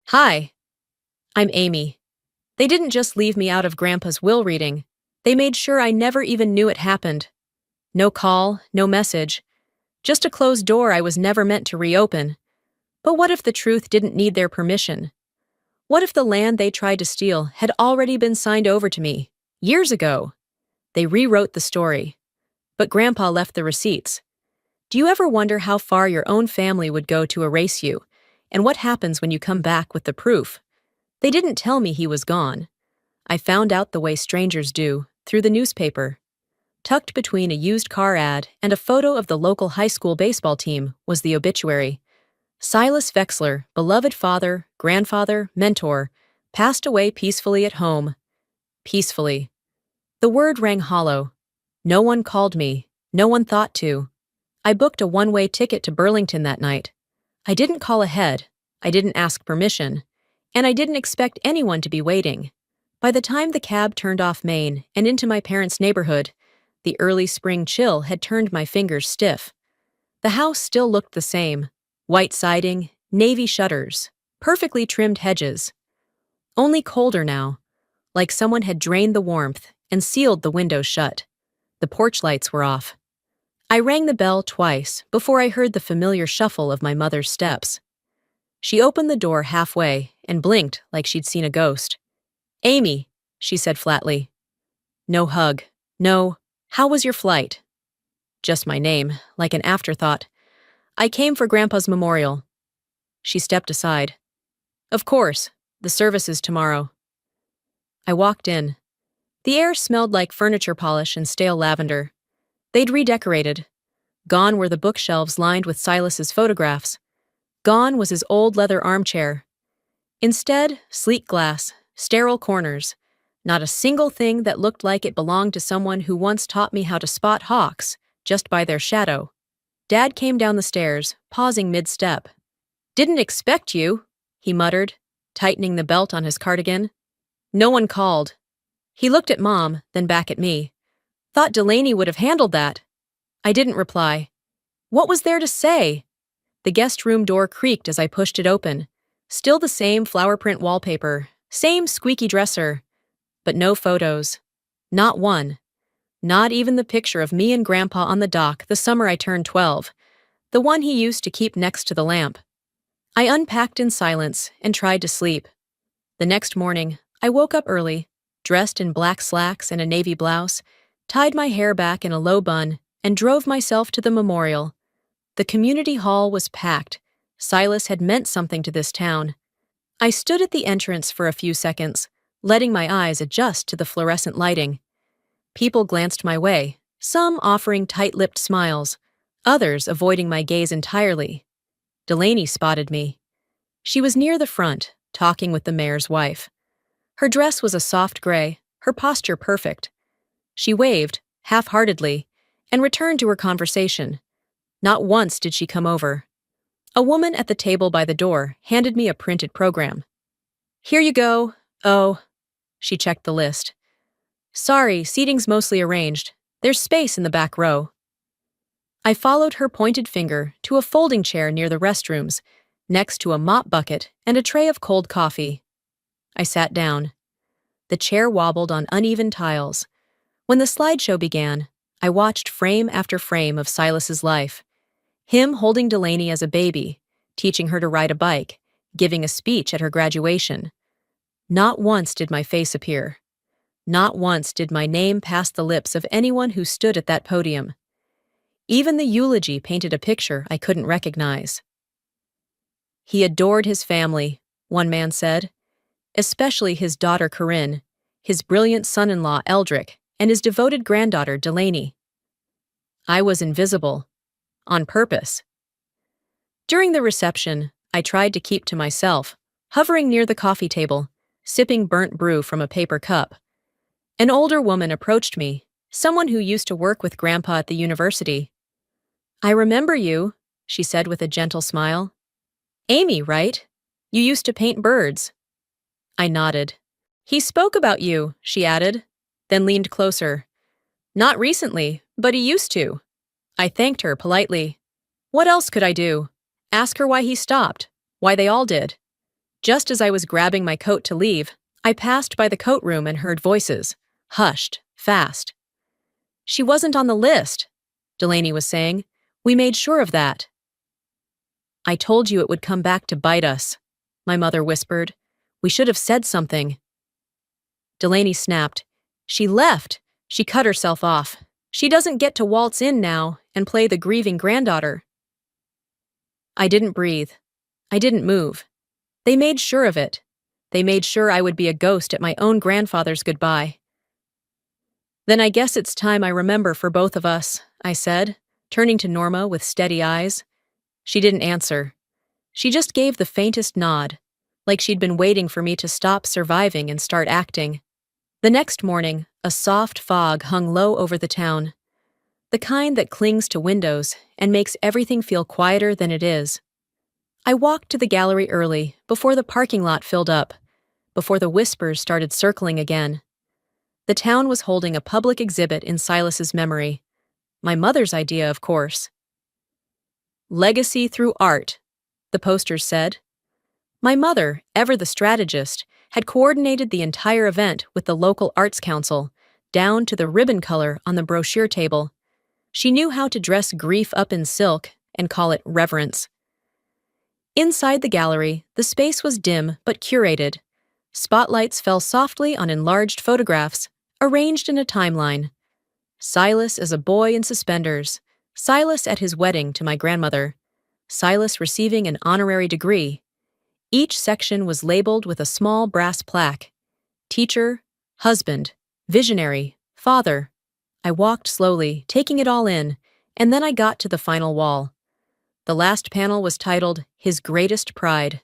Hi, I'm Amy. They didn't just leave me out of Grandpa's will reading. They made sure I never even knew it happened. No call, no message. Just a closed door I was never meant to reopen. But what if the truth didn't need their permission? What if the land they tried to steal had already been signed over to me, years ago? They rewrote the story. But Grandpa left the receipts. Do you ever wonder how far your own family would go to erase you, and what happens when you come back with the proof? They didn't tell me he was gone. I found out the way strangers do, through the newspaper. Tucked between a used car ad and a photo of the local high school baseball team was the obituary. Silas Vexler, beloved father, grandfather, mentor, passed away peacefully at home. Peacefully. The word rang hollow. No one called me. No one thought to. I booked a one-way ticket to Burlington that night. I didn't call ahead. I didn't ask permission. And I didn't expect anyone to be waiting. By the time the cab turned off Main and into my parents' neighborhood, the early spring chill had turned my fingers stiff. The house still looked the same. White siding, navy shutters, perfectly trimmed hedges. Only colder now, like someone had drained the warmth and sealed the windows shut. The porch lights were off. I rang the bell twice before I heard the familiar shuffle of my mother's steps. She opened the door halfway and blinked like she'd seen a ghost. "Amy," she said flatly. No hug. No, "How was your flight?" Just my name, like an afterthought. "I came for Grandpa's memorial." She stepped aside. "Of course, the service is tomorrow." I walked in. The air smelled like furniture polish and stale lavender. They'd redecorated. Gone were the bookshelves lined with Silas's photographs. Gone was his old leather armchair. Instead, sleek glass, sterile corners. Not a single thing that looked like it belonged to someone who once taught me how to spot hawks, just by their shadow. Dad came down the stairs, pausing mid-step. "Didn't expect you," he muttered, tightening the belt on his cardigan. "No one called." He looked at Mom, then back at me. "Thought Delaney would have handled that." I didn't reply. What was there to say? The guest room door creaked as I pushed it open. Still the same flower print wallpaper, same squeaky dresser, but no photos. Not one. Not even the picture of me and Grandpa on the dock the summer I turned 12, the one he used to keep next to the lamp. I unpacked in silence and tried to sleep. The next morning, I woke up early, dressed in black slacks and a navy blouse, tied my hair back in a low bun, and drove myself to the memorial. The community hall was packed. Silas had meant something to this town. I stood at the entrance for a few seconds, letting my eyes adjust to the fluorescent lighting. People glanced my way, some offering tight-lipped smiles, others avoiding my gaze entirely. Delaney spotted me. She was near the front, talking with the mayor's wife. Her dress was a soft gray, her posture perfect. She waved, half-heartedly, and returned to her conversation. Not once did she come over. A woman at the table by the door handed me a printed program. "Here you go. Oh." She checked the list. "Sorry, seating's mostly arranged. There's space in the back row." I followed her pointed finger to a folding chair near the restrooms, next to a mop bucket and a tray of cold coffee. I sat down. The chair wobbled on uneven tiles. When the slideshow began, I watched frame after frame of Silas's life. Him holding Delaney as a baby, teaching her to ride a bike, giving a speech at her graduation. Not once did my face appear. Not once did my name pass the lips of anyone who stood at that podium. Even the eulogy painted a picture I couldn't recognize. "He adored his family," one man said, "especially his daughter Corinne, his brilliant son-in-law Eldrick, and his devoted granddaughter Delaney." I was invisible. On purpose. During the reception, I tried to keep to myself, hovering near the coffee table, sipping burnt brew from a paper cup. An older woman approached me, someone who used to work with Grandpa at the university. "I remember you," she said with a gentle smile. "Amy, right? You used to paint birds." I nodded. "He spoke about you," she added, then leaned closer. "Not recently, but he used to." I thanked her politely. What else could I do? Ask her why he stopped, why they all did. Just as I was grabbing my coat to leave, I passed by the coat room and heard voices. Hushed, fast. She wasn't on the list, Delaney was saying. We made sure of that. I told you it would come back to bite us, my mother whispered. We should have said something. Delaney snapped. She left. She cut herself off. She doesn't get to waltz in now and play the grieving granddaughter. I didn't breathe. I didn't move. They made sure of it. They made sure I would be a ghost at my own grandfather's goodbye. Then I guess it's time I remember for both of us, I said, turning to Norma with steady eyes. She didn't answer. She just gave the faintest nod, like she'd been waiting for me to stop surviving and start acting. The next morning, a soft fog hung low over the town, the kind that clings to windows and makes everything feel quieter than it is. I walked to the gallery early, before the parking lot filled up, before the whispers started circling again. The town was holding a public exhibit in Silas's memory. My mother's idea, of course. Legacy through art, the posters said. My mother, ever the strategist, had coordinated the entire event with the local arts council, down to the ribbon color on the brochure table. She knew how to dress grief up in silk and call it reverence. Inside the gallery, the space was dim but curated. Spotlights fell softly on enlarged photographs, arranged in a timeline. Silas as a boy in suspenders, Silas at his wedding to my grandmother, Silas receiving an honorary degree. Each section was labeled with a small brass plaque. Teacher, husband, visionary, father. I walked slowly, taking it all in, and then I got to the final wall. The last panel was titled, His Greatest Pride.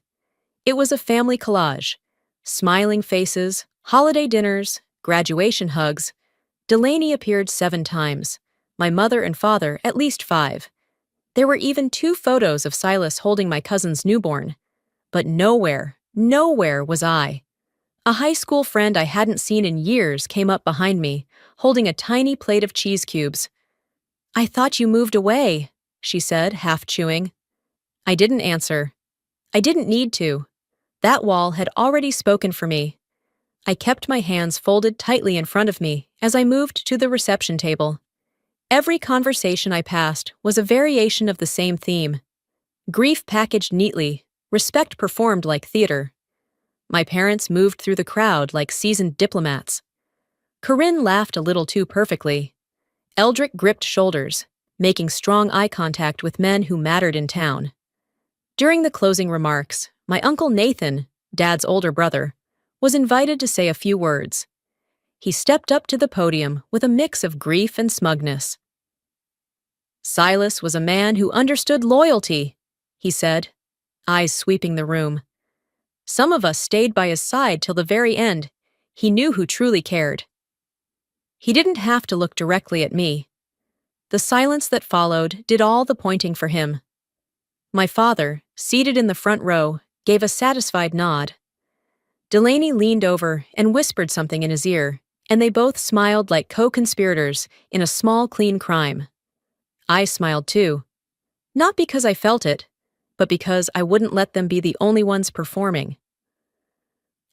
It was a family collage. Smiling faces, holiday dinners, graduation hugs. Delaney appeared 7 times. My mother and father at least 5. There were even 2 photos of Silas holding my cousin's newborn. But nowhere was I. A high school friend I hadn't seen in years came up behind me, holding a tiny plate of cheese cubes. I thought you moved away, she said, half chewing. I didn't answer. I didn't need to. That wall had already spoken for me. I kept my hands folded tightly in front of me as I moved to the reception table. Every conversation I passed was a variation of the same theme. Grief packaged neatly, respect performed like theater. My parents moved through the crowd like seasoned diplomats. Corinne laughed a little too perfectly. Eldrick gripped shoulders, making strong eye contact with men who mattered in town. During the closing remarks, my uncle Nathan, Dad's older brother, was invited to say a few words. He stepped up to the podium with a mix of grief and smugness. Silas was a man who understood loyalty, he said, eyes sweeping the room. Some of us stayed by his side till the very end. He knew who truly cared. He didn't have to look directly at me. The silence that followed did all the pointing for him. My father, seated in the front row, gave a satisfied nod. Delaney leaned over and whispered something in his ear, and they both smiled like co-conspirators in a small, clean crime. I smiled too. Not because I felt it, but because I wouldn't let them be the only ones performing.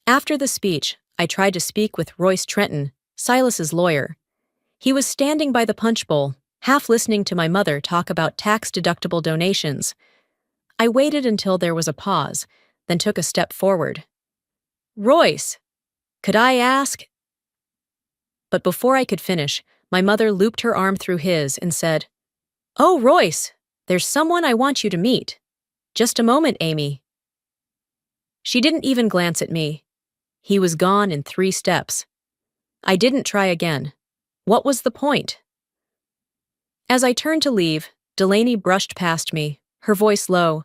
After the speech, I tried to speak with Royce Trenton, Silas's lawyer. He was standing by the punch bowl, half listening to my mother talk about tax-deductible donations. I waited until there was a pause, then took a step forward. Royce, could I ask? But before I could finish, my mother looped her arm through his and said, Oh, Royce, there's someone I want you to meet. Just a moment, Amy. She didn't even glance at me. He was gone in 3 steps. I didn't try again. What was the point? As I turned to leave, Delaney brushed past me, her voice low.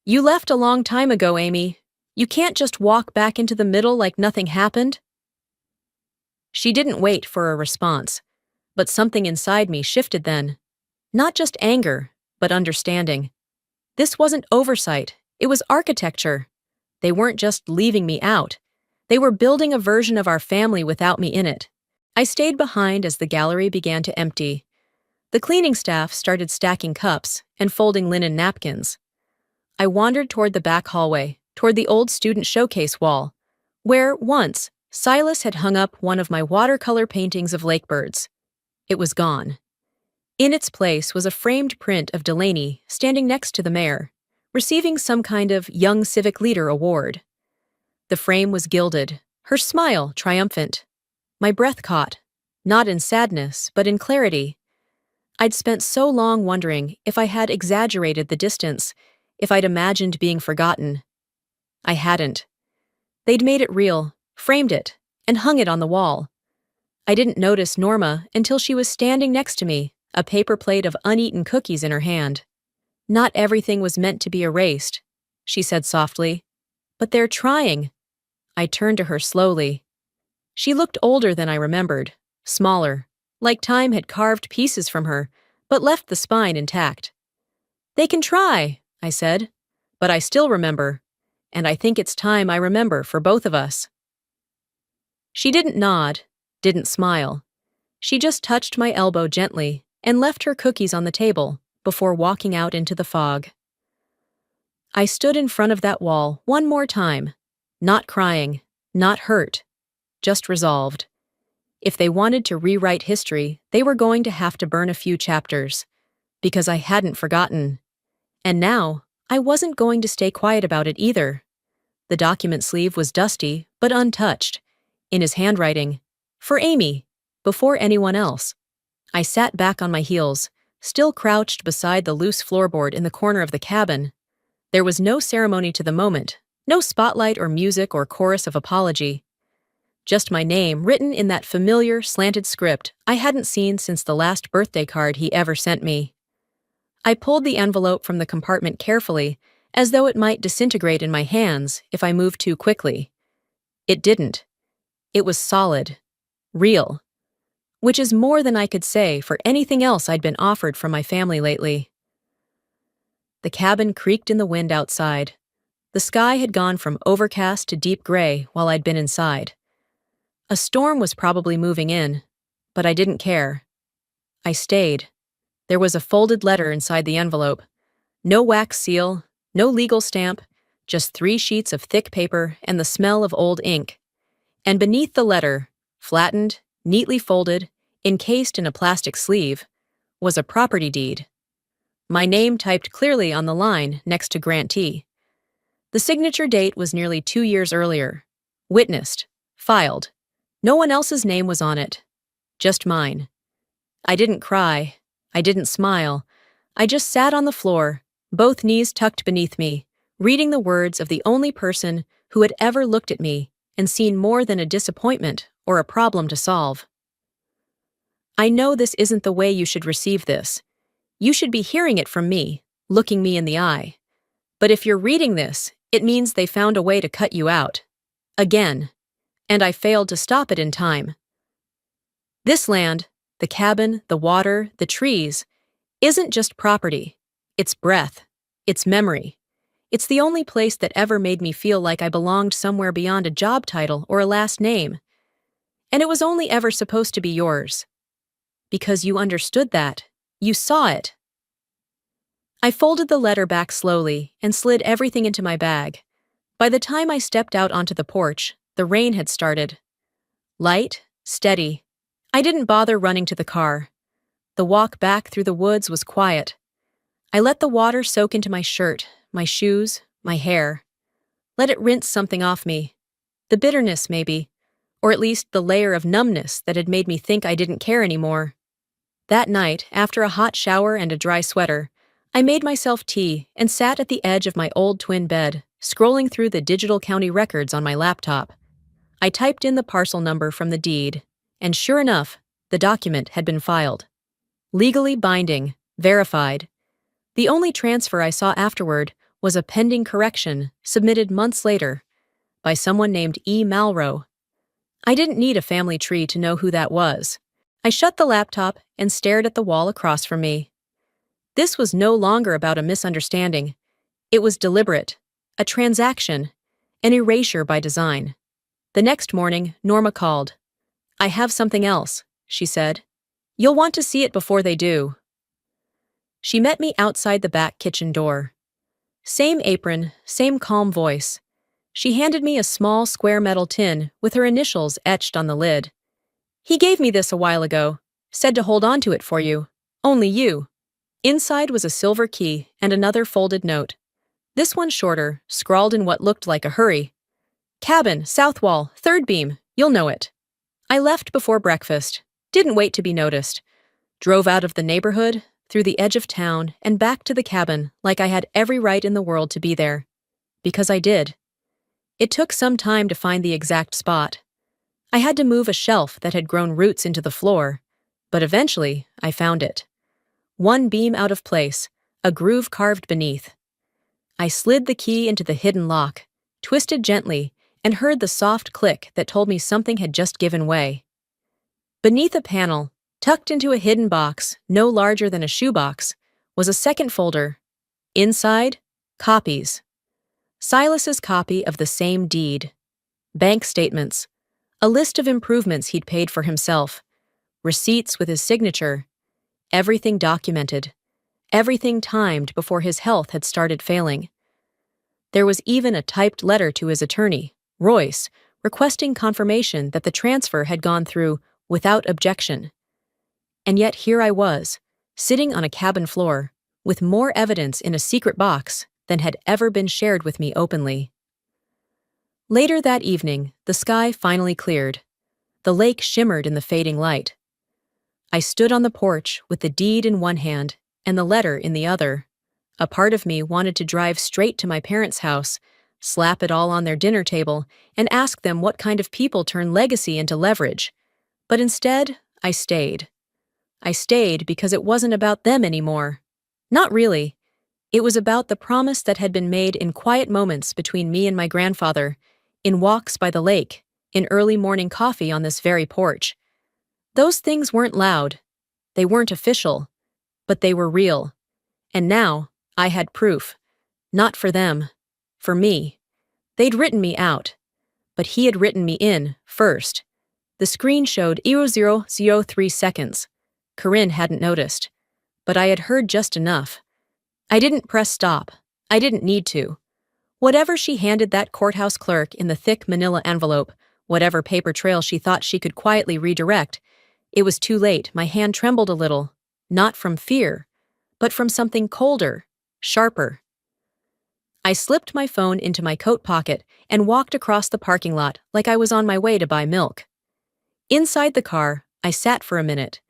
You left a long time ago, Amy. You can't just walk back into the middle like nothing happened. She didn't wait for a response, but something inside me shifted then. Not just anger, but understanding. This wasn't oversight, it was architecture. They weren't just leaving me out. They were building a version of our family without me in it. I stayed behind as the gallery began to empty. The cleaning staff started stacking cups and folding linen napkins. I wandered toward the back hallway, toward the old student showcase wall, where, once, Silas had hung up one of my watercolor paintings of lakebirds. It was gone. In its place was a framed print of Delaney standing next to the mayor, receiving some kind of Young Civic Leader award. The frame was gilded, her smile triumphant. My breath caught, not in sadness, but in clarity. I'd spent so long wondering if I had exaggerated the distance, if I'd imagined being forgotten. I hadn't. They'd made it real, framed it, and hung it on the wall. I didn't notice Norma until she was standing next to me, a paper plate of uneaten cookies in her hand. "Not everything was meant to be erased," she said softly. "But they're trying." I turned to her slowly. She looked older than I remembered, smaller, like time had carved pieces from her, but left the spine intact. "They can try," I said, "but I still remember, and I think it's time I remember for both of us." She didn't nod, didn't smile. She just touched my elbow gently and left her cookies on the table before walking out into the fog. I stood in front of that wall one more time, not crying, not hurt, just resolved. If they wanted to rewrite history, they were going to have to burn a few chapters, because I hadn't forgotten. And now, I wasn't going to stay quiet about it either. The document sleeve was dusty, but untouched. In his handwriting, "For Amy," before anyone else. I sat back on my heels, still crouched beside the loose floorboard in the corner of the cabin. There was no ceremony to the moment, no spotlight or music or chorus of apology. Just my name written in that familiar, slanted script I hadn't seen since the last birthday card he ever sent me. I pulled the envelope from the compartment carefully, as though it might disintegrate in my hands if I moved too quickly. It didn't. It was solid. Real. Which is more than I could say for anything else I'd been offered from my family lately. The cabin creaked in the wind outside. The sky had gone from overcast to deep gray while I'd been inside. A storm was probably moving in, but I didn't care. I stayed. There was a folded letter inside the envelope. No wax seal, no legal stamp, just 3 sheets of thick paper and the smell of old ink. And beneath the letter, flattened, neatly folded, encased in a plastic sleeve, was a property deed. My name typed clearly on the line next to grantee. The signature date was nearly 2 years earlier. Witnessed. Filed. No one else's name was on it. Just mine. I didn't cry. I didn't smile. I just sat on the floor, both knees tucked beneath me, reading the words of the only person who had ever looked at me and seen more than a disappointment or a problem to solve. "I know this isn't the way you should receive this. You should be hearing it from me, looking me in the eye. But if you're reading this, it means they found a way to cut you out. Again. And I failed to stop it in time. This land, the cabin, the water, the trees, isn't just property. It's breath. It's memory. It's the only place that ever made me feel like I belonged somewhere beyond a job title or a last name. And it was only ever supposed to be yours. Because you understood that. You saw it." I folded the letter back slowly and slid everything into my bag. By the time I stepped out onto the porch, the rain had started. Light, steady. I didn't bother running to the car. The walk back through the woods was quiet. I let the water soak into my shirt, my shoes, my hair. Let it rinse something off me. The bitterness, maybe, or at least the layer of numbness that had made me think I didn't care anymore. That night, after a hot shower and a dry sweater, I made myself tea and sat at the edge of my old twin bed, scrolling through the digital county records on my laptop. I typed in the parcel number from the deed, and sure enough, the document had been filed. Legally binding, verified. The only transfer I saw afterward was a pending correction submitted months later by someone named E. Malrow. I didn't need a family tree to know who that was. I shut the laptop and stared at the wall across from me. This was no longer about a misunderstanding. It was deliberate, a transaction, an erasure by design. The next morning, Norma called. "I have something else," she said. "You'll want to see it before they do." She met me outside the back kitchen door. Same apron, same calm voice, She handed me a small square metal tin with her initials etched on the lid. "He gave me this a while ago. Said to hold on to it for you. Only you." Inside was a silver key and another folded note. This one shorter, scrawled in what looked like a hurry. "Cabin, south wall, third beam. You'll know it." I left before breakfast. Didn't wait to be noticed. Drove out of the neighborhood, through the edge of town, and back to the cabin like I had every right in the world to be there. Because I did. It took some time to find the exact spot. I had to move a shelf that had grown roots into the floor, but eventually I found it. One beam out of place, a groove carved beneath. I slid the key into the hidden lock, twisted gently, and heard the soft click that told me something had just given way. Beneath a panel, tucked into a hidden box no larger than a shoebox, was a second folder. Inside, copies. Silas's copy of the same deed. Bank statements. A list of improvements he'd paid for himself. Receipts with his signature. Everything documented. Everything timed before his health had started failing. There was even a typed letter to his attorney, Royce, requesting confirmation that the transfer had gone through without objection. And yet here I was, sitting on a cabin floor, with more evidence in a secret box than had ever been shared with me openly. Later that evening, the sky finally cleared. The lake shimmered in the fading light. I stood on the porch with the deed in one hand and the letter in the other. A part of me wanted to drive straight to my parents' house, slap it all on their dinner table, and ask them what kind of people turn legacy into leverage. But instead, I stayed. I stayed because it wasn't about them anymore. Not really. It was about the promise that had been made in quiet moments between me and my grandfather, in walks by the lake, in early morning coffee on this very porch. Those things weren't loud. They weren't official. But they were real. And now, I had proof. Not for them. For me. They'd written me out. But he had written me in, first. The screen showed 0003 seconds. Corinne hadn't noticed. But I had heard just enough. I didn't press stop. I didn't need to. Whatever she handed that courthouse clerk in the thick manila envelope, whatever paper trail she thought she could quietly redirect, it was too late. My hand trembled a little, not from fear, but from something colder, sharper. I slipped my phone into my coat pocket and walked across the parking lot like I was on my way to buy milk. Inside the car, I sat for a minute.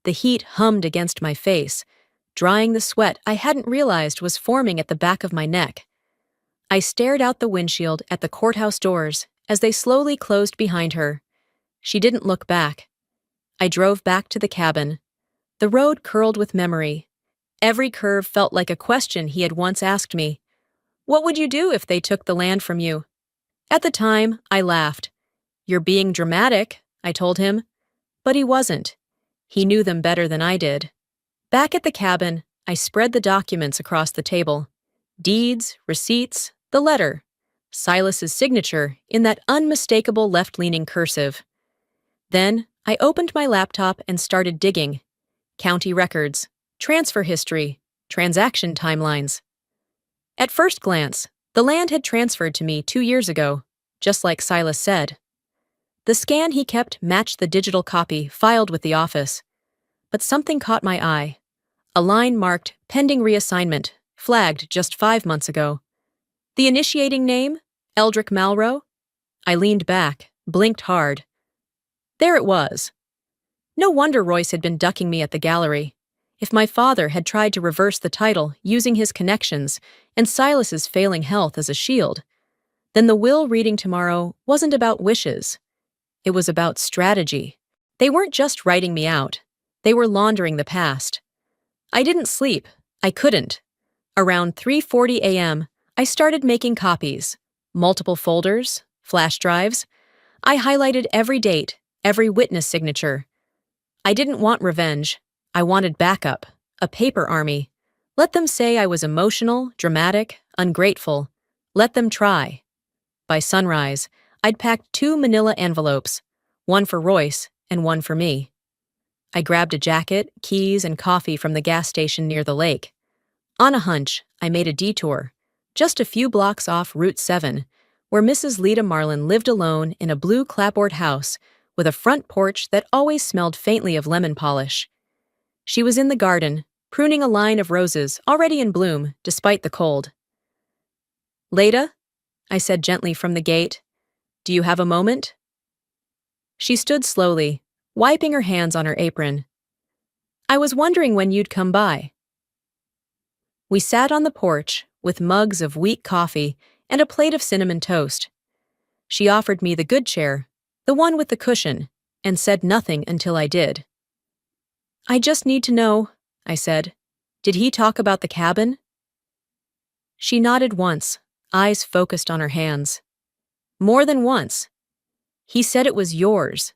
The heat hummed against my face, drying the sweat I hadn't realized was forming at the back of my neck. I stared out the windshield at the courthouse doors as they slowly closed behind her. She didn't look back. I drove back to the cabin. The road curled with memory. Every curve felt like a question he had once asked me. What would you do if they took the land from you? At the time, I laughed. You're being dramatic, I told him. But he wasn't. He knew them better than I did. Back at the cabin, I spread the documents across the table. Deeds, receipts, the letter. Silas's signature in that unmistakable left-leaning cursive. Then, I opened my laptop and started digging. County records, transfer history, transaction timelines. At first glance, the land had transferred to me 2 years ago, just like Silas said. The scan he kept matched the digital copy filed with the office. But something caught my eye. A line marked pending reassignment, flagged just 5 months ago. The initiating name? Eldrick Malroe? I leaned back, blinked hard. There it was. No wonder Royce had been ducking me at the gallery. If my father had tried to reverse the title using his connections and Silas's failing health as a shield, then the will reading tomorrow wasn't about wishes. It was about strategy. They weren't just writing me out. They were laundering the past. I didn't sleep. I couldn't. Around 3:40 a.m., I started making copies. Multiple folders, flash drives. I highlighted every date, every witness signature. I didn't want revenge. I wanted backup, a paper army. Let them say I was emotional, dramatic, ungrateful. Let them try. By sunrise, I'd packed 2 manila envelopes, one for Royce and one for me. I grabbed a jacket, keys, and coffee from the gas station near the lake. On a hunch, I made a detour, just a few blocks off Route 7, where Mrs. Leda Marlin lived alone in a blue clapboard house with a front porch that always smelled faintly of lemon polish. She was in the garden, pruning a line of roses already in bloom despite the cold. "Leda," I said gently from the gate, "do you have a moment?" She stood slowly, wiping her hands on her apron. "I was wondering when you'd come by." We sat on the porch with mugs of weak coffee and a plate of cinnamon toast. She offered me the good chair, the one with the cushion, and said nothing until I did. "I just need to know," I said. "Did he talk about the cabin?" She nodded once, eyes focused on her hands. "More than once. He said it was yours.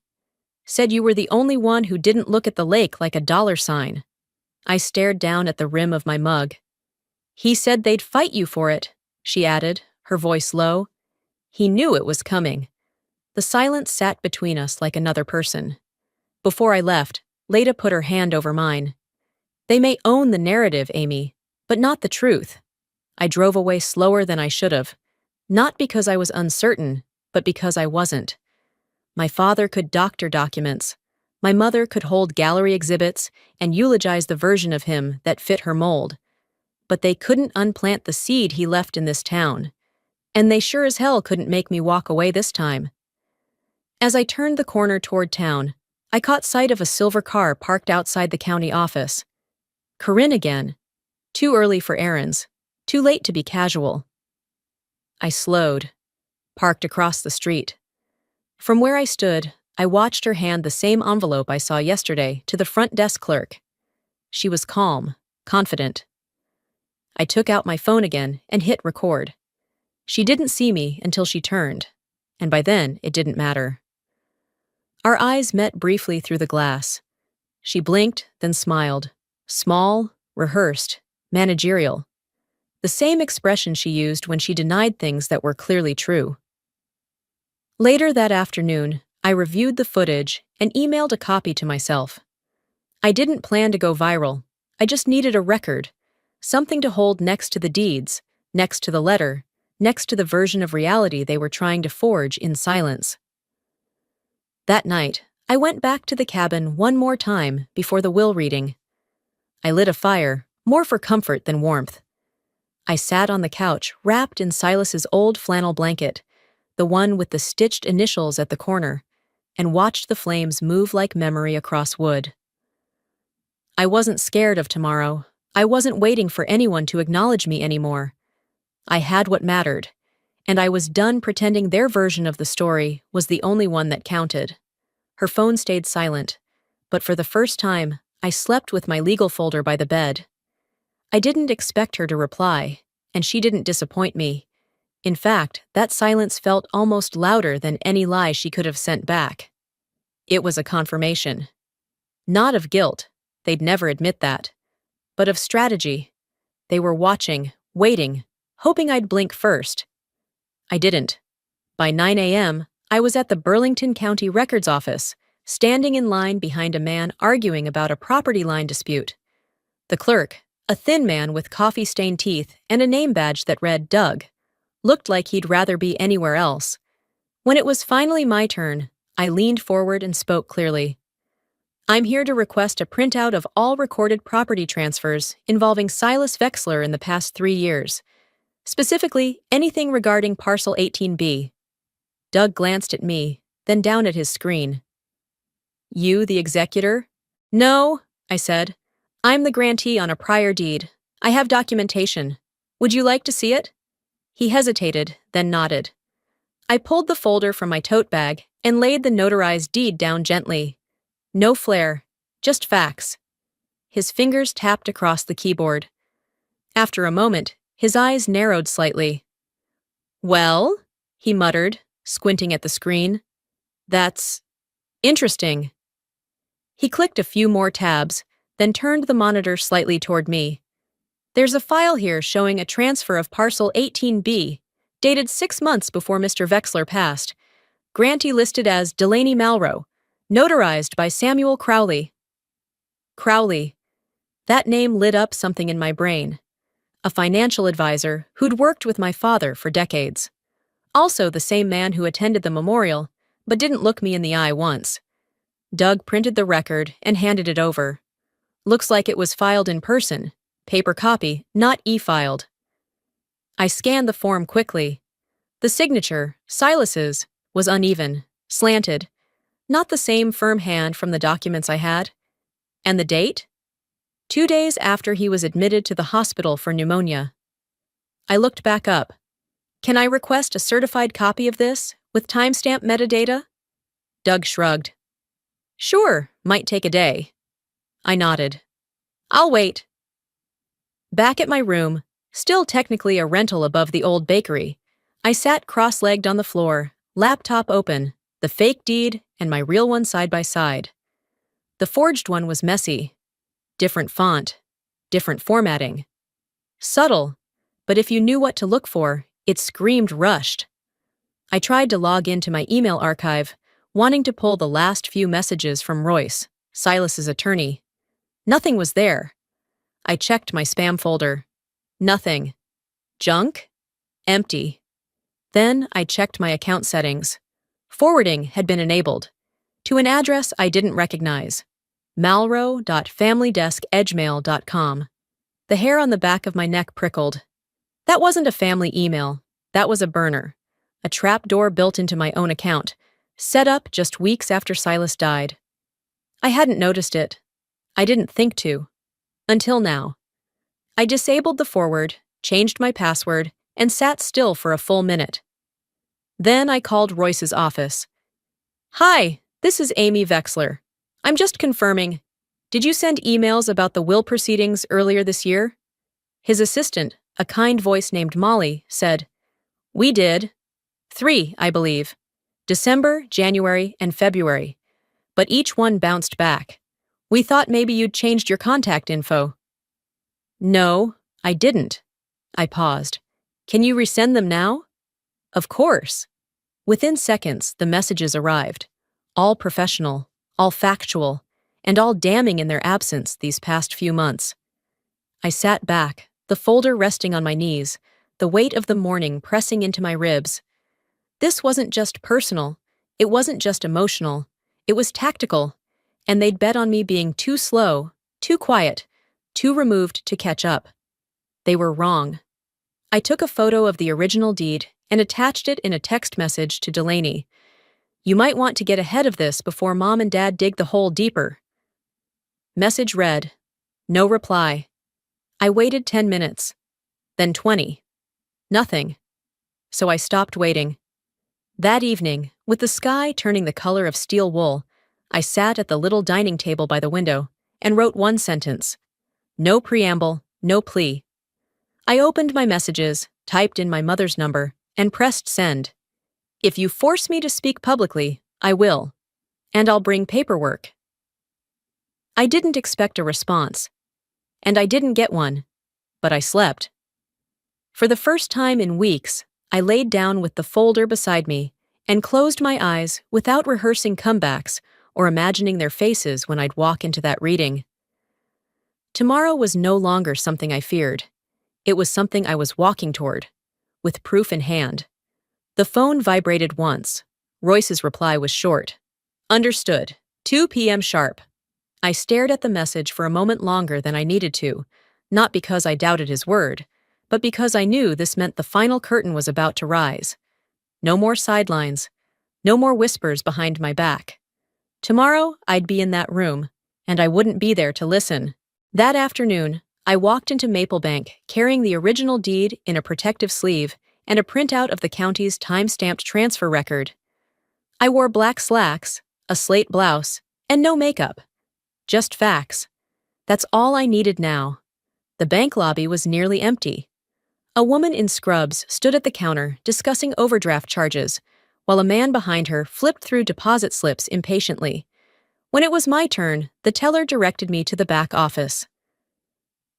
Said you were the only one who didn't look at the lake like a dollar sign." I stared down at the rim of my mug. "He said they'd fight you for it," she added, her voice low. He knew it was coming. The silence sat between us like another person. Before I left, Leda put her hand over mine. "They may own the narrative, Amy, but not the truth." I drove away slower than I should have. Not because I was uncertain, but because I wasn't. My father could doctor documents. My mother could hold gallery exhibits and eulogize the version of him that fit her mold. But they couldn't unplant the seed he left in this town. And they sure as hell couldn't make me walk away this time. As I turned the corner toward town, I caught sight of a silver car parked outside the county office. Corinne again. Too early for errands. Too late to be casual. I slowed, parked across the street. From where I stood, I watched her hand the same envelope I saw yesterday to the front desk clerk. She was calm, confident. I took out my phone again and hit record. She didn't see me until she turned, and by then it didn't matter. Our eyes met briefly through the glass. She blinked, then smiled. Small, rehearsed, managerial. The same expression she used when she denied things that were clearly true. Later that afternoon, I reviewed the footage and emailed a copy to myself. I didn't plan to go viral. I just needed a record, something to hold next to the deeds, next to the letter, next to the version of reality they were trying to forge in silence. That night, I went back to the cabin one more time before the will reading. I lit a fire, more for comfort than warmth. I sat on the couch, wrapped in Silas's old flannel blanket, the one with the stitched initials at the corner, and watched the flames move like memory across wood. I wasn't scared of tomorrow. I wasn't waiting for anyone to acknowledge me anymore. I had what mattered, and I was done pretending their version of the story was the only one that counted. Her phone stayed silent, but for the first time, I slept with my legal folder by the bed. I didn't expect her to reply, and she didn't disappoint me. In fact, that silence felt almost louder than any lie she could have sent back. It was a confirmation. Not of guilt, they'd never admit that, but of strategy. They were watching, waiting, hoping I'd blink first. I didn't. By 9 a.m., I was at the Burlington County Records Office, standing in line behind a man arguing about a property line dispute. The clerk, a thin man with coffee-stained teeth and a name badge that read Doug, looked like he'd rather be anywhere else. When it was finally my turn, I leaned forward and spoke clearly. "I'm here to request a printout of all recorded property transfers involving Silas Vexler in the past 3 years. Specifically, anything regarding Parcel 18B. Doug glanced at me, then down at his screen. "You, the executor?" "No," I said. "I'm the grantee on a prior deed. I have documentation. Would you like to see it?" He hesitated, then nodded. I pulled the folder from my tote bag and laid the notarized deed down gently. No flair, just facts. His fingers tapped across the keyboard. After a moment, his eyes narrowed slightly. "Well?" he muttered, squinting at the screen. "That's interesting." He clicked a few more tabs, then turned the monitor slightly toward me. "There's a file here showing a transfer of Parcel 18B, dated 6 months before Mr. Vexler passed. Grantee listed as Delaney Malroe, notarized by Samuel Crowley." Crowley. That name lit up something in my brain. A financial advisor who'd worked with my father for decades. Also the same man who attended the memorial, but didn't look me in the eye once. Doug printed the record and handed it over. Looks like it was filed in person, paper copy, not e-filed. I scanned the form quickly. The signature, Silas's, was uneven, slanted, not the same firm hand from the documents I had. And the date? 2 days after he was admitted to the hospital for pneumonia. I looked back up. Can I request a certified copy of this, with timestamp metadata? Doug shrugged. Sure, might take a day. I nodded. I'll wait. Back at my room, still technically a rental above the old bakery, I sat cross-legged on the floor, laptop open, the fake deed and my real one side by side. The forged one was messy. Different font, different formatting. Subtle, but if you knew what to look for, it screamed rushed. I tried to log into my email archive, wanting to pull the last few messages from Royce, Silas's attorney. Nothing was there. I checked my spam folder. Nothing. Junk? Empty. Then I checked my account settings. Forwarding had been enabled to an address I didn't recognize. malro.familydeskEdgemail.com. The hair on the back of my neck prickled. That wasn't a family email. That was a burner. A trapdoor built into my own account, set up just weeks after Silas died. I hadn't noticed it. I didn't think to. Until now. I disabled the forward, changed my password, and sat still for a full minute. Then I called Royce's office. Hi, this is Amy Vexler. I'm just confirming. Did you send emails about the will proceedings earlier this year? His assistant, a kind voice named Molly, said, We did. 3, I believe. December, January, and February. But each one bounced back. We thought maybe you'd changed your contact info. No, I didn't. I paused. Can you resend them now? Of course. Within seconds, the messages arrived. All professional, all factual, and all damning in their absence these past few months. I sat back, the folder resting on my knees, the weight of the morning pressing into my ribs. This wasn't just personal. It wasn't just emotional. It was tactical. And they'd bet on me being too slow, too quiet, too removed to catch up. They were wrong. I took a photo of the original deed and attached it in a text message to Delaney. You might want to get ahead of this before Mom and Dad dig the hole deeper. Message read. No reply. I waited 10 minutes. Then 20. Nothing. So I stopped waiting. That evening, with the sky turning the color of steel wool, I sat at the little dining table by the window and wrote one sentence. No preamble, no plea. I opened my messages, typed in my mother's number, and pressed send. If you force me to speak publicly, I will. And I'll bring paperwork. I didn't expect a response. And I didn't get one. But I slept. For the first time in weeks, I laid down with the folder beside me and closed my eyes without rehearsing comebacks or imagining their faces when I'd walk into that reading. Tomorrow was no longer something I feared. It was something I was walking toward, with proof in hand. The phone vibrated once. Royce's reply was short. Understood. 2 p.m. sharp. I stared at the message for a moment longer than I needed to, not because I doubted his word, but because I knew this meant the final curtain was about to rise. No more sidelines. No more whispers behind my back. Tomorrow, I'd be in that room, and I wouldn't be there to listen. That afternoon, I walked into Maplebank carrying the original deed in a protective sleeve and a printout of the county's time-stamped transfer record. I wore black slacks, a slate blouse, and no makeup. Just facts. That's all I needed now. The bank lobby was nearly empty. A woman in scrubs stood at the counter discussing overdraft charges, while a man behind her flipped through deposit slips impatiently. When it was my turn, the teller directed me to the back office.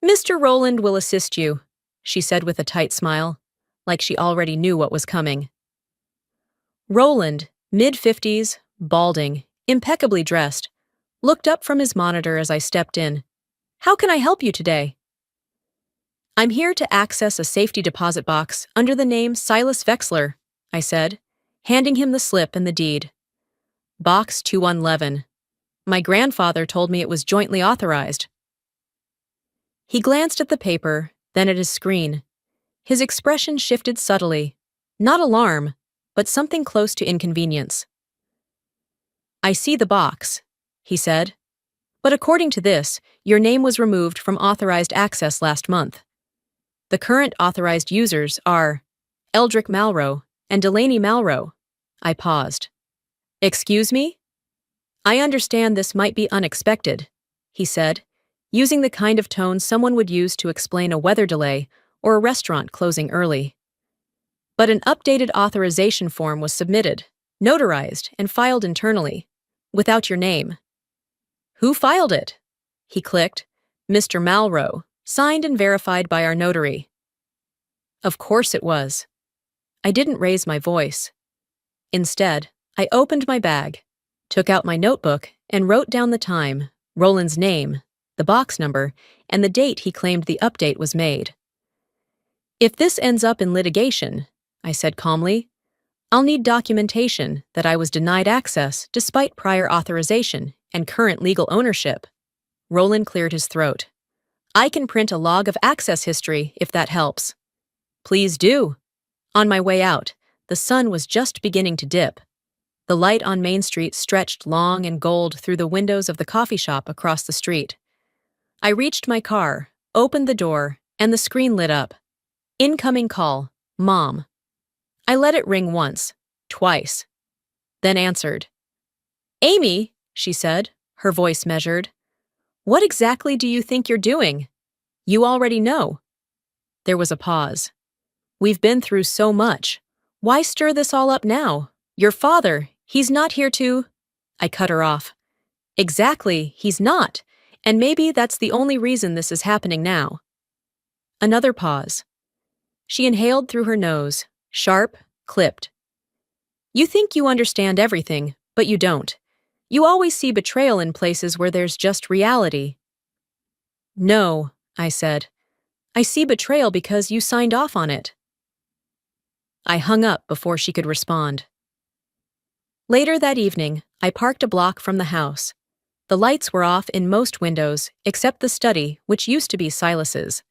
Mr. Rowland will assist you, she said with a tight smile, like she already knew what was coming. Rowland, mid-50s, balding, impeccably dressed, looked up from his monitor as I stepped in. How can I help you today? I'm here to access a safety deposit box under the name Silas Vexler, I said, handing him the slip and the deed. Box 2111. My grandfather told me it was jointly authorized. He glanced at the paper, then at his screen. His expression shifted subtly. Not alarm, but something close to inconvenience. I see the box, he said. But according to this, your name was removed from authorized access last month. The current authorized users are Eldrick Malrow and Delaney Malrow. I paused. Excuse me? I understand this might be unexpected, he said, using the kind of tone someone would use to explain a weather delay or a restaurant closing early. But an updated authorization form was submitted, notarized, and filed internally, without your name. Who filed it? He clicked. Mr. Malrow, signed and verified by our notary. Of course it was. I didn't raise my voice. Instead, I opened my bag, took out my notebook, and wrote down the time, Roland's name, the box number, and the date he claimed the update was made. If this ends up in litigation, I said calmly, I'll need documentation that I was denied access despite prior authorization and current legal ownership. Roland cleared his throat. I can print a log of access history if that helps. Please do. On my way out, the sun was just beginning to dip. The light on Main Street stretched long and gold through the windows of the coffee shop across the street. I reached my car, opened the door, and the screen lit up. Incoming call, Mom. I let it ring once, twice, then answered. Amy, she said, her voice measured. What exactly do you think you're doing? You already know. There was a pause. We've been through so much. Why stir this all up now? Your father, he's not here to… I cut her off. Exactly, he's not. And maybe that's the only reason this is happening now. Another pause. She inhaled through her nose, sharp, clipped. You think you understand everything, but you don't. You always see betrayal in places where there's just reality. No, I said. I see betrayal because you signed off on it. I hung up before she could respond. Later that evening, I parked a block from the house. The lights were off in most windows, except the study, which used to be Silas's.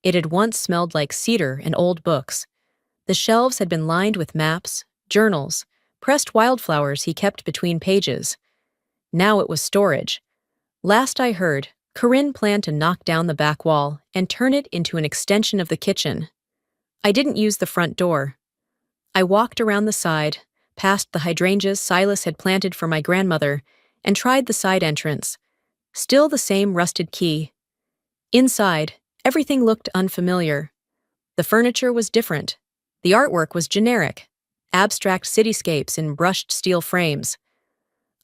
It had once smelled like cedar and old books. The shelves had been lined with maps, journals, pressed wildflowers he kept between pages. Now it was storage. Last I heard, Corinne planned to knock down the back wall and turn it into an extension of the kitchen. I didn't use the front door. I walked around the side, past the hydrangeas Silas had planted for my grandmother, and tried the side entrance. Still the same rusted key. Inside, everything looked unfamiliar. The furniture was different. The artwork was generic, abstract cityscapes in brushed steel frames.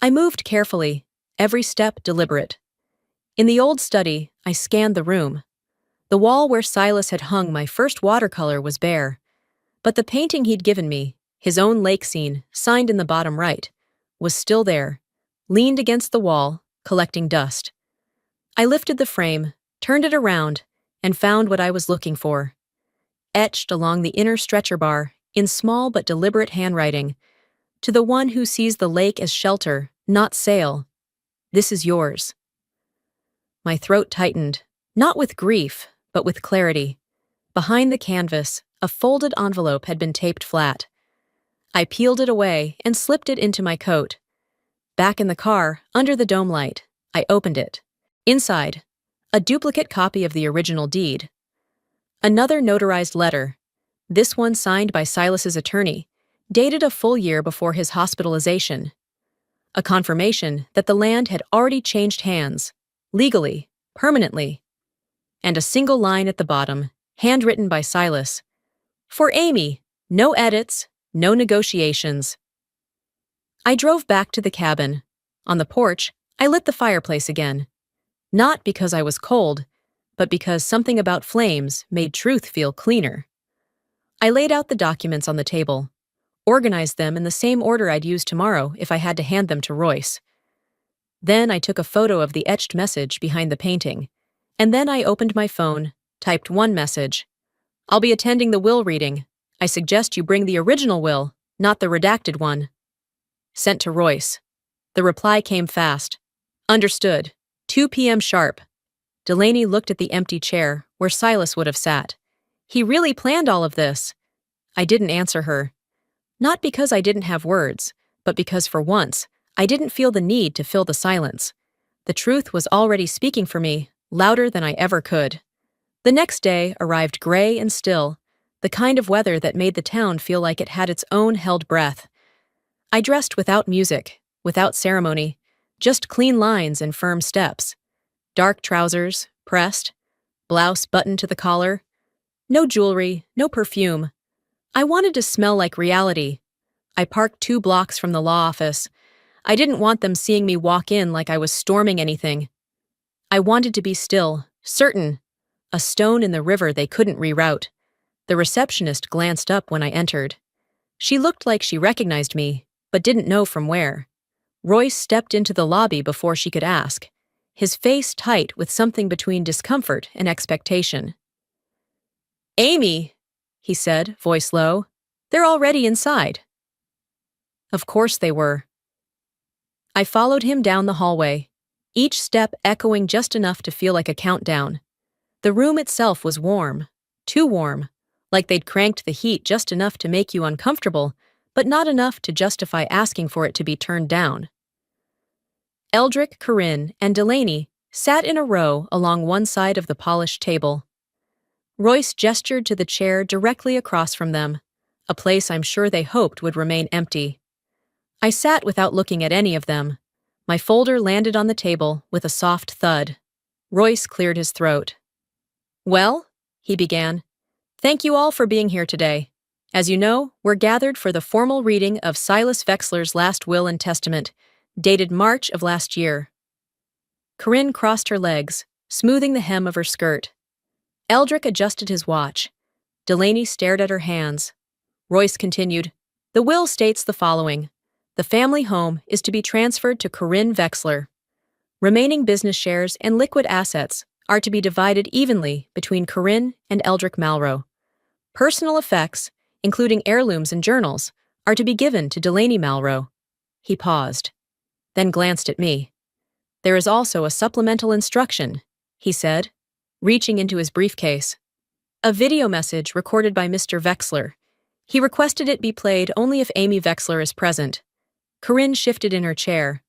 I moved carefully, every step deliberate. In the old study, I scanned the room. The wall where Silas had hung my first watercolor was bare, but the painting he'd given me, his own lake scene, signed in the bottom right, was still there, leaned against the wall, collecting dust. I lifted the frame, turned it around, and found what I was looking for. Etched along the inner stretcher bar, in small but deliberate handwriting, to the one who sees the lake as shelter, not sail. This is yours. My throat tightened, not with grief, but with clarity. Behind the canvas, a folded envelope had been taped flat. I peeled it away and slipped it into my coat. Back in the car, under the dome light, I opened it. Inside, a duplicate copy of the original deed. Another notarized letter, this one signed by Silas's attorney, dated a full year before his hospitalization. A confirmation that the land had already changed hands, legally, permanently. And a single line at the bottom, handwritten by Silas. For Amy, no edits, no negotiations. I drove back to the cabin. On the porch, I lit the fireplace again. Not because I was cold, but because something about flames made truth feel cleaner. I laid out the documents on the table, organized them in the same order I'd use tomorrow if I had to hand them to Royce. Then I took a photo of the etched message behind the painting, and then I opened my phone, typed one message. I'll be attending the will reading. I suggest you bring the original will, not the redacted one. Sent to Royce. The reply came fast. Understood. 2 p.m. sharp. Delaney looked at the empty chair where Silas would have sat. He really planned all of this. I didn't answer her. Not because I didn't have words, but because for once, I didn't feel the need to fill the silence. The truth was already speaking for me, louder than I ever could. The next day arrived gray and still, the kind of weather that made the town feel like it had its own held breath. I dressed without music, without ceremony, just clean lines and firm steps. Dark trousers, pressed, blouse buttoned to the collar. No jewelry, no perfume. I wanted to smell like reality. I parked 2 blocks from the law office. I didn't want them seeing me walk in like I was storming anything. I wanted to be still, certain. A stone in the river they couldn't reroute. The receptionist glanced up when I entered. She looked like she recognized me, but didn't know from where. Royce stepped into the lobby before she could ask, his face tight with something between discomfort and expectation. "Amy," he said, voice low. "They're already inside." Of course they were. I followed him down the hallway, each step echoing just enough to feel like a countdown. The room itself was warm, too warm, like they'd cranked the heat just enough to make you uncomfortable, but not enough to justify asking for it to be turned down. Eldrick, Corinne, and Delaney sat in a row along one side of the polished table. Royce gestured to the chair directly across from them, a place I'm sure they hoped would remain empty. I sat without looking at any of them. My folder landed on the table with a soft thud. Royce cleared his throat. "Well," he began, "thank you all for being here today. As you know, we're gathered for the formal reading of Silas Vexler's last will and testament, dated March of last year." Corinne crossed her legs, smoothing the hem of her skirt. Eldrick adjusted his watch. Delaney stared at her hands. Royce continued, "The will states the following. The family home is to be transferred to Corinne Vexler. Remaining business shares and liquid assets are to be divided evenly between Corinne and Eldrick Malraux. Personal effects, including heirlooms and journals, are to be given to Delaney Malraux." He paused, then glanced at me. "There is also a supplemental instruction," he said, reaching into his briefcase. "A video message recorded by Mr. Vexler. He requested it be played only if Amy Vexler is present." Corinne shifted in her chair.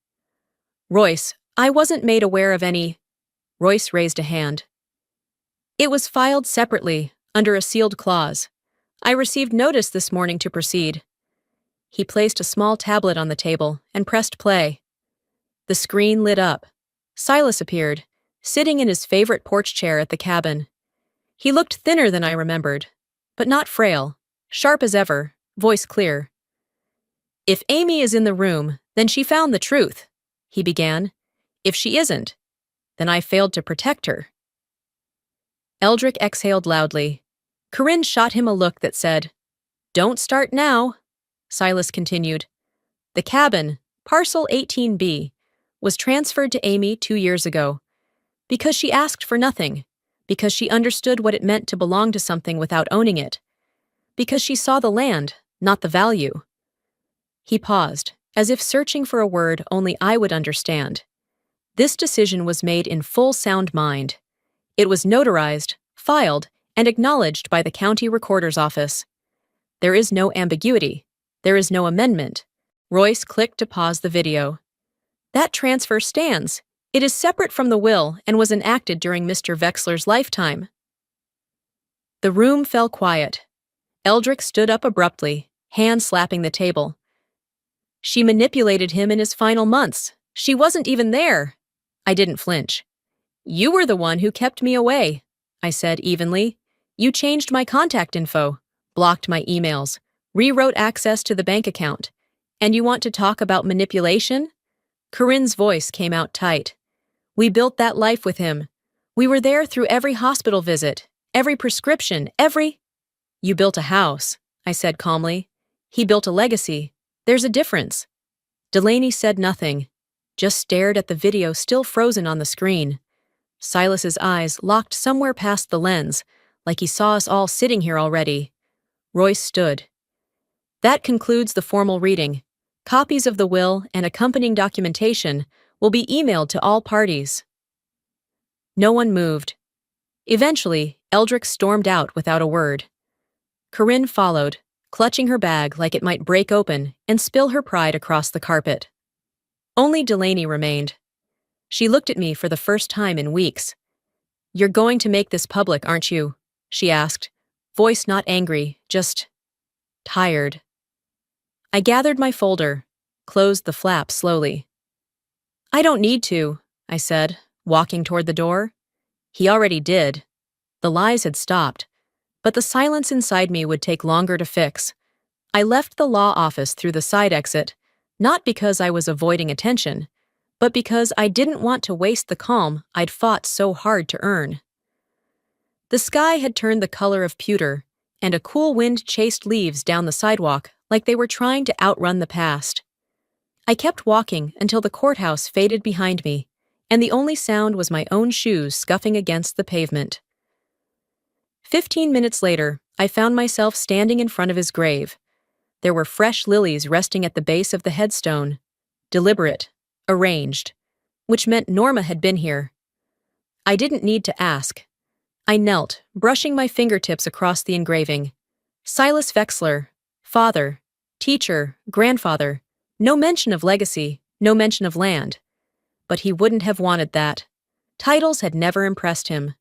"Royce, I wasn't made aware of any—" Royce raised a hand. "It was filed separately, under a sealed clause. I received notice this morning to proceed." He placed a small tablet on the table and pressed play. The screen lit up. Silas appeared, sitting in his favorite porch chair at the cabin. He looked thinner than I remembered, but not frail, sharp as ever, voice clear. "If Amy is in the room, then she found the truth," he began. "If she isn't, then I failed to protect her." Eldrick exhaled loudly. Corinne shot him a look that said, "Don't start now." Silas continued. "The cabin, parcel 18B, was transferred to Amy 2 years ago. Because she asked for nothing. Because she understood what it meant to belong to something without owning it. Because she saw the land, not the value." He paused, as if searching for a word only I would understand. This decision was made in full sound mind. It was notarized, filed, and acknowledged by the county recorder's office. There is no ambiguity. There is no amendment. Royce clicked to pause the video. "That transfer stands. It is separate from the will and was enacted during Mr. Vexler's lifetime." The room fell quiet. Eldrick stood up abruptly, hand slapping the table. "She manipulated him in his final months. She wasn't even there." I didn't flinch. "You were the one who kept me away," I said evenly. "You changed my contact info, blocked my emails, rewrote access to the bank account. And you want to talk about manipulation?" Corinne's voice came out tight. "We built that life with him. We were there through every hospital visit, every prescription, every—" "You built a house," I said calmly. "He built a legacy. There's a difference." Delaney said nothing, just stared at the video still frozen on the screen. Silas's eyes locked somewhere past the lens, like he saw us all sitting here already. Royce stood. That concludes the formal reading. Copies of the will and accompanying documentation will be emailed to all parties. No one moved. Eventually, Eldrick stormed out without a word. Corinne followed, clutching her bag like it might break open and spill her pride across the carpet. Only Delaney remained. She looked at me for the first time in weeks. "You're going to make this public, aren't you?" she asked, voice not angry, just tired. I gathered my folder, closed the flap slowly. "I don't need to," I said, walking toward the door. He already did. The lies had stopped, but the silence inside me would take longer to fix. I left the law office through the side exit, not because I was avoiding attention, but because I didn't want to waste the calm I'd fought so hard to earn. The sky had turned the color of pewter, and a cool wind chased leaves down the sidewalk like they were trying to outrun the past. I kept walking until the courthouse faded behind me, and the only sound was my own shoes scuffing against the pavement. 15 minutes later, I found myself standing in front of his grave. There were fresh lilies resting at the base of the headstone, deliberate, arranged, which meant Norma had been here. I didn't need to ask. I knelt, brushing my fingertips across the engraving. Silas Vexler, father, teacher, grandfather, no mention of legacy, no mention of land. But he wouldn't have wanted that. Titles had never impressed him.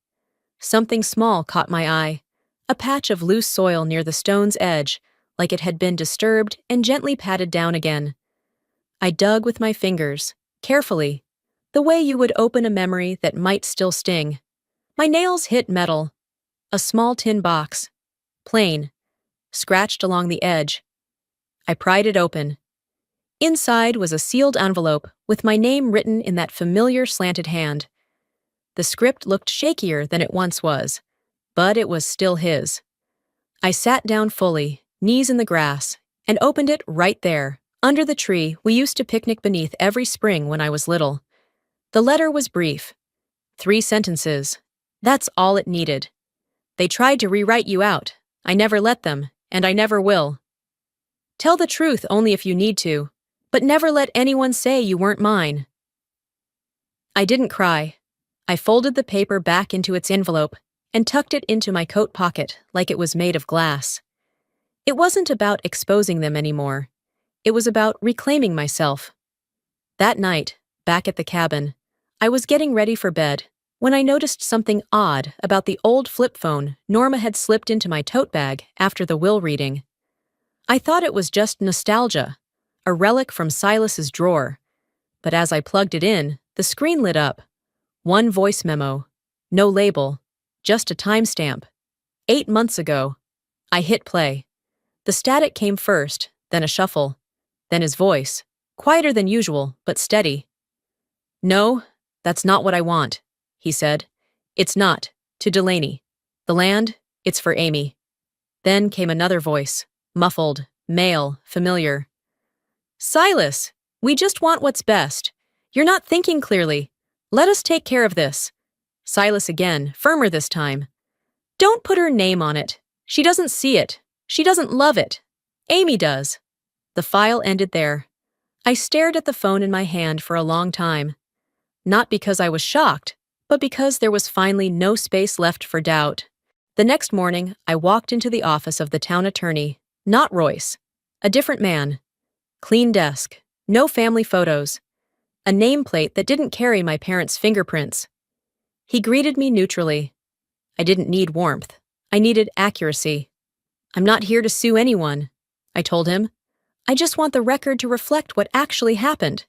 Something small caught my eye, a patch of loose soil near the stone's edge, like it had been disturbed and gently patted down again. I dug with my fingers, carefully, the way you would open a memory that might still sting. My nails hit metal. A small tin box. Plain. Scratched along the edge. I pried it open. Inside was a sealed envelope with my name written in that familiar slanted hand. The script looked shakier than it once was, but it was still his. I sat down fully, knees in the grass, and opened it right there, under the tree we used to picnic beneath every spring when I was little. The letter was brief. 3 sentences. That's all it needed. "They tried to rewrite you out. I never let them, and I never will. Tell the truth only if you need to, but never let anyone say you weren't mine." I didn't cry. I folded the paper back into its envelope and tucked it into my coat pocket like it was made of glass. It wasn't about exposing them anymore. It was about reclaiming myself. That night, back at the cabin, I was getting ready for bed when I noticed something odd about the old flip phone Norma had slipped into my tote bag after the will reading. I thought it was just nostalgia, a relic from Silas's drawer. But as I plugged it in, the screen lit up. 1 voice memo. No label. Just a timestamp. 8 months ago. I hit play. The static came first, then a shuffle. Then his voice. Quieter than usual, but steady. "No, that's not what I want," he said. "It's not. To Delaney. The land, it's for Amy." Then came another voice. Muffled, male, familiar. "Silas, we just want what's best. You're not thinking clearly. Let us take care of this." Silas again, firmer this time. "Don't put her name on it. She doesn't see it. She doesn't love it. Amy does." The file ended there. I stared at the phone in my hand for a long time. Not because I was shocked, but because there was finally no space left for doubt. The next morning, I walked into the office of the town attorney, not Royce, a different man. Clean desk, no family photos, a nameplate that didn't carry my parents' fingerprints. He greeted me neutrally. I didn't need warmth. I needed accuracy. "I'm not here to sue anyone," I told him. "I just want the record to reflect what actually happened."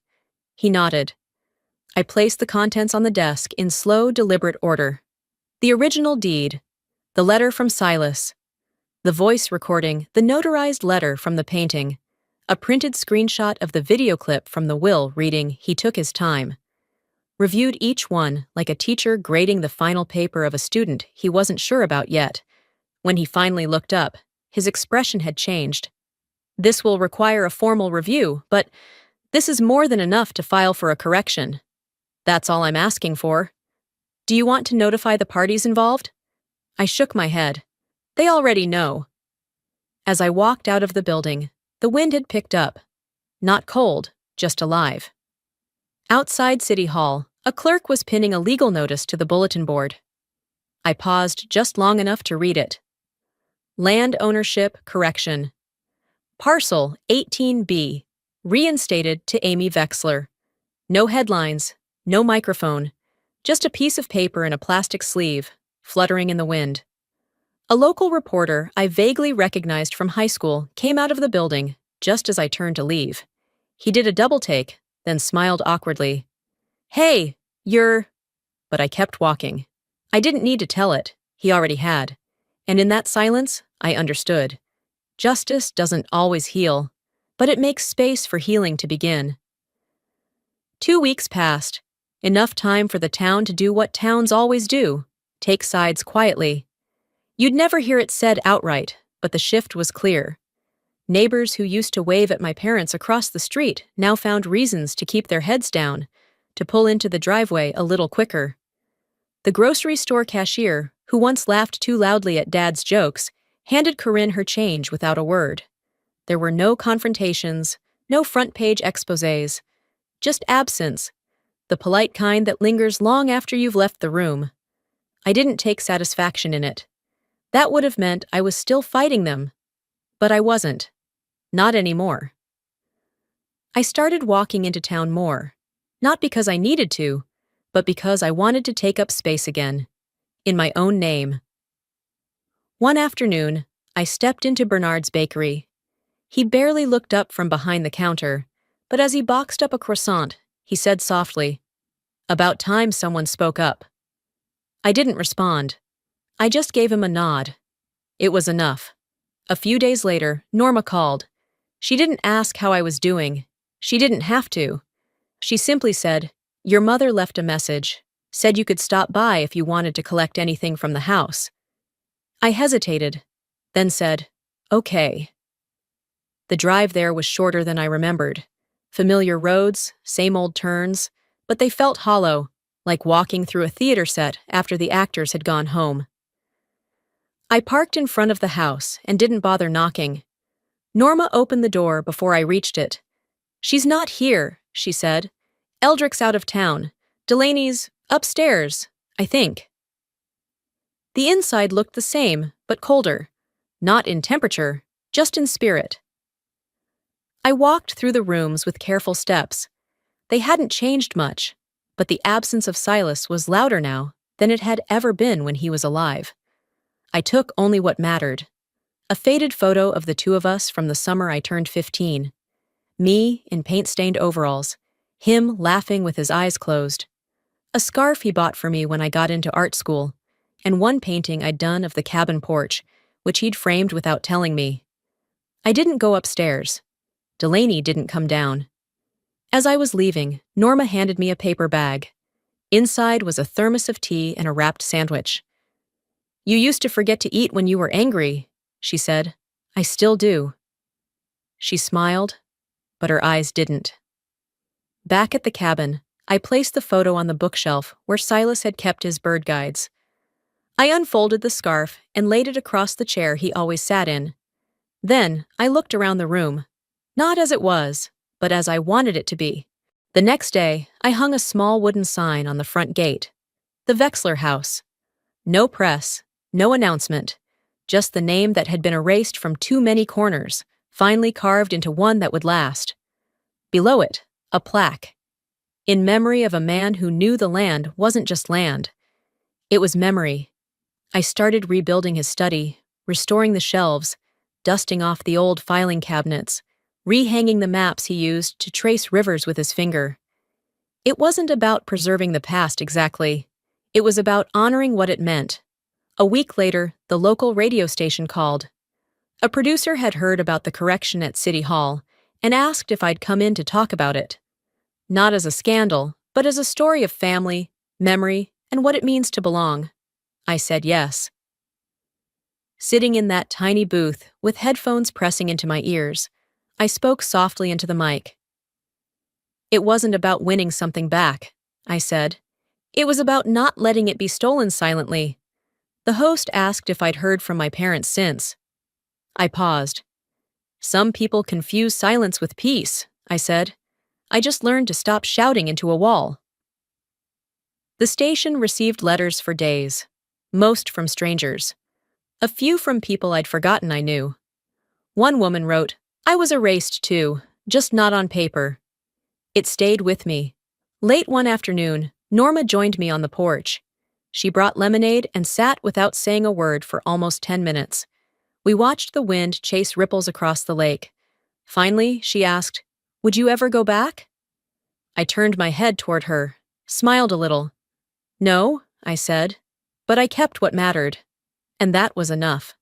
He nodded. I placed the contents on the desk in slow, deliberate order. The original deed, the letter from Silas, the voice recording, the notarized letter from the painting, a printed screenshot of the video clip from the will reading "He took his time." Reviewed each one like a teacher grading the final paper of a student he wasn't sure about yet. When he finally looked up, his expression had changed. "This will require a formal review, but this is more than enough to file for a correction. That's all I'm asking for. Do you want to notify the parties involved?" I shook my head. "They already know." As I walked out of the building, the wind had picked up. Not cold, just alive. Outside City Hall, a clerk was pinning a legal notice to the bulletin board. I paused just long enough to read it. Land ownership correction. Parcel 18B, reinstated to Amy Vexler. No headlines, no microphone, just a piece of paper in a plastic sleeve, fluttering in the wind. A local reporter I vaguely recognized from high school came out of the building just as I turned to leave. He did a double take, then smiled awkwardly. "Hey, you're—" But I kept walking. I didn't need to tell it, he already had. And in that silence, I understood. Justice doesn't always heal, but it makes space for healing to begin. 2 weeks passed, enough time for the town to do what towns always do, take sides quietly. You'd never hear it said outright, but the shift was clear. Neighbors who used to wave at my parents across the street now found reasons to keep their heads down, to pull into the driveway a little quicker. The grocery store cashier, who once laughed too loudly at Dad's jokes, handed Corinne her change without a word. There were no confrontations, no front-page exposés, just absence, the polite kind that lingers long after you've left the room. I didn't take satisfaction in it. That would have meant I was still fighting them. But I wasn't. Not anymore. I started walking into town more, not because I needed to, but because I wanted to take up space again, in my own name. One afternoon, I stepped into Bernard's bakery. He barely looked up from behind the counter, but as he boxed up a croissant, he said softly, "About time someone spoke up." I didn't respond. I just gave him a nod. It was enough. A few days later, Norma called. She didn't ask how I was doing. She didn't have to. She simply said, "Your mother left a message, said you could stop by if you wanted to collect anything from the house." I hesitated, then said, "Okay." The drive there was shorter than I remembered. Familiar roads, same old turns, but they felt hollow, like walking through a theater set after the actors had gone home. I parked in front of the house and didn't bother knocking. Norma opened the door before I reached it. "She's not here," she said. "Eldrick's out of town. Delaney's upstairs, I think." The inside looked the same, but colder. Not in temperature, just in spirit. I walked through the rooms with careful steps. They hadn't changed much, but the absence of Silas was louder now than it had ever been when he was alive. I took only what mattered. A faded photo of the two of us from the summer I turned 15. Me in paint-stained overalls, him laughing with his eyes closed. A scarf he bought for me when I got into art school, and one painting I'd done of the cabin porch, which he'd framed without telling me. I didn't go upstairs. Delaney didn't come down. As I was leaving, Norma handed me a paper bag. Inside was a thermos of tea and a wrapped sandwich. "You used to forget to eat when you were angry," she said. "I still do." She smiled, but her eyes didn't. Back at the cabin, I placed the photo on the bookshelf where Silas had kept his bird guides. I unfolded the scarf and laid it across the chair he always sat in. Then I looked around the room, not as it was, but as I wanted it to be. The next day, I hung a small wooden sign on the front gate. The Vexler House. No press, no announcement, just the name that had been erased from too many corners, finally carved into one that would last. Below it, a plaque. In memory of a man who knew the land wasn't just land. It was memory. I started rebuilding his study, restoring the shelves, dusting off the old filing cabinets, rehanging the maps he used to trace rivers with his finger. It wasn't about preserving the past exactly. It was about honoring what it meant. A week later, the local radio station called. A producer had heard about the correction at City Hall and asked if I'd come in to talk about it. Not as a scandal, but as a story of family, memory, and what it means to belong. I said yes. Sitting in that tiny booth with headphones pressing into my ears, I spoke softly into the mic. "It wasn't about winning something back," I said. "It was about not letting it be stolen silently." The host asked if I'd heard from my parents since. I paused. Some people confuse silence with peace, I said. I just learned to stop shouting into a wall. The station received letters for days, most from strangers. A few from people I'd forgotten I knew. One woman wrote, "I was erased too, just not on paper." It stayed with me. Late one afternoon, Norma joined me on the porch. She brought lemonade and sat without saying a word for almost 10 minutes. We watched the wind chase ripples across the lake. Finally, she asked, "Would you ever go back?" I turned my head toward her, smiled a little. "No," I said, "but I kept what mattered." And that was enough.